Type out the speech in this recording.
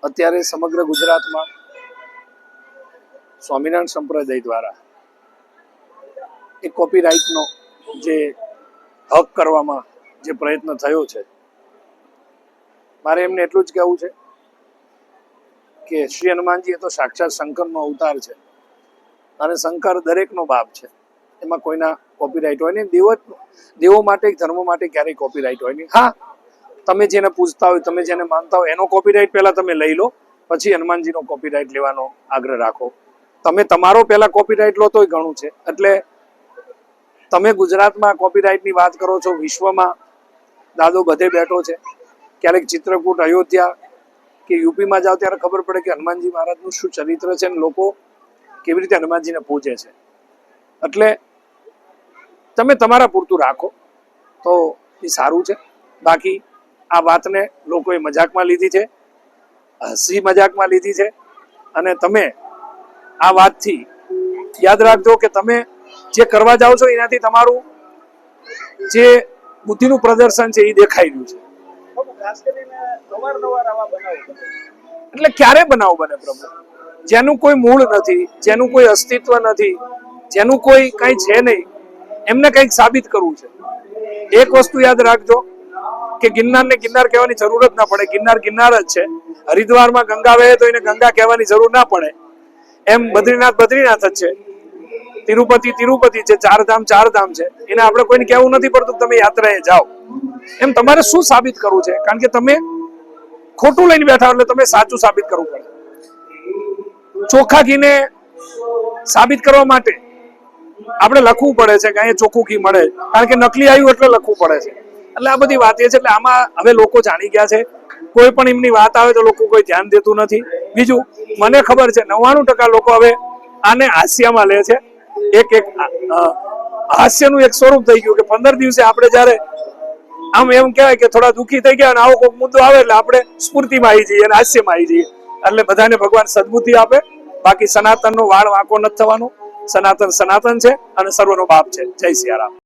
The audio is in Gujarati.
અત્યારે સમગ્ર ગુજરાતમાં સ્વામિનારાયણ સંપ્રદાય દ્વારા એક કોપીરાઇટનો જે હક કરવામાં જે પ્રયત્ન થયો છે, મારે એમને એટલું જ કહેવું છે કે શ્રી હનુમાનજી એ તો સાક્ષાત શંકરનો અવતાર છે અને શંકર દરેકનો બાપ છે, એમાં કોઈના કોપીરાઇટ હોય નહીં. દેવો માટે, ધર્મ માટે ક્યારેય કોપીરાઇટ હોય નહીં. હા, તમે જેને પૂછતા હોય, તમે જેને માનતા હોય એનો કોપીરાઇટ પહેલા તમે લઈ લો, પછી હનુમાનજીનો કોપીરાઇટ લેવાનો આગ્રહ રાખો. તમે તમારો પહેલા કોપીરાઇટ લો તોય ઘણું છે. એટલે તમે ગુજરાતમાં કોપીરાઇટની વાત કરો છો, વિશ્વમાં દાદો બધે બેઠો છે. ક્યારેક ચિત્રકૂટ, અયોધ્યા કે યુપીમાં જાઓ ત્યારે ખબર પડે કે હનુમાનજી મહારાજનું શું ચરિત્ર છે અને લોકો કેવી રીતે હનુમાનજીને પૂજે છે. એટલે તમે તમારા પૂરતું રાખો તો એ સારું છે. બાકી આ વાતને લોકોએ મજાકમાં લીધી છે, હસી મજાકમાં લીધી છે. અને તમે આ વાતથી યાદ રાખજો કે તમે જે કરવા જાઓ છો એનાથી તમારું જે બુદ્ધિનું પ્રદર્શન છે એ દેખાઈ રહ્યું છે. એટલે ક્યારે બનાવ બને પ્રભુ? જેનું કોઈ મૂળ નથી, જેનું કોઈ અસ્તિત્વ નથી, જેનું કોઈ કઈ છે નહીં, એમને કંઈક સાબિત કરવું છે. એક વસ્તુ યાદ રાખજો કે ગિરનારને ગિરનાર કહેવાની જરૂર જ ના પડે. ગિરનાર ગિરનાર જ છે. હરિદ્વારમાં ગંગા વહે તો એને ગંગા કહેવાની જરૂર ના પડે. એમ બદ્રીનાથ બદ્રીનાથ જ છે, તિરુપતિ તિરુપતિ છે, ચાર ધામ છે. એને આપણે કોઈને કહેવું નથી પડતું તમે યાત્રાએ જાઓ. એમ તમારે શું સાબિત કરવું છે? કારણ કે તમે ખોટું લઈને બેઠા એટલે તમે સાચું સાબિત કરવું પડે. ચોખ્ખા ઘીને સાબિત કરવા માટે આપણે લખવું પડે છે કે અહીંયા ચોખ્ખું ઘી મળે, કારણ કે નકલી આવ્યું એટલે લખવું પડે છે. એટલે આ બધી વાત એ છે. એટલે આમાં હવે લોકો જાણી ગયા છે. કોઈ પણ એમની વાત આવે તો લોકો કોઈ ધ્યાન દેતું નથી. બીજું, મને ખબર છે 99% લોકો હવે આને હાસ્યમાં લે છે. એક હાસ્યનું એક સ્વરૂપ થઈ ગયું કે 15 દિવસે આપણે જયારે આમ એમ કહેવાય કે થોડા દુઃખી થઈ ગયા અને આવો કોઈક મુદ્દો આવે એટલે આપણે સ્ફૂર્તિમાં આવી જઈએ અને હાસ્યમાં આવી જઈએ. એટલે બધાને ભગવાન સદબુદ્ધિ આપે. બાકી સનાતનનો વાળ વાંકો નથી થવાનો. સનાતન સનાતન છે અને સર્વનો બાપ છે. જય સિયારામ.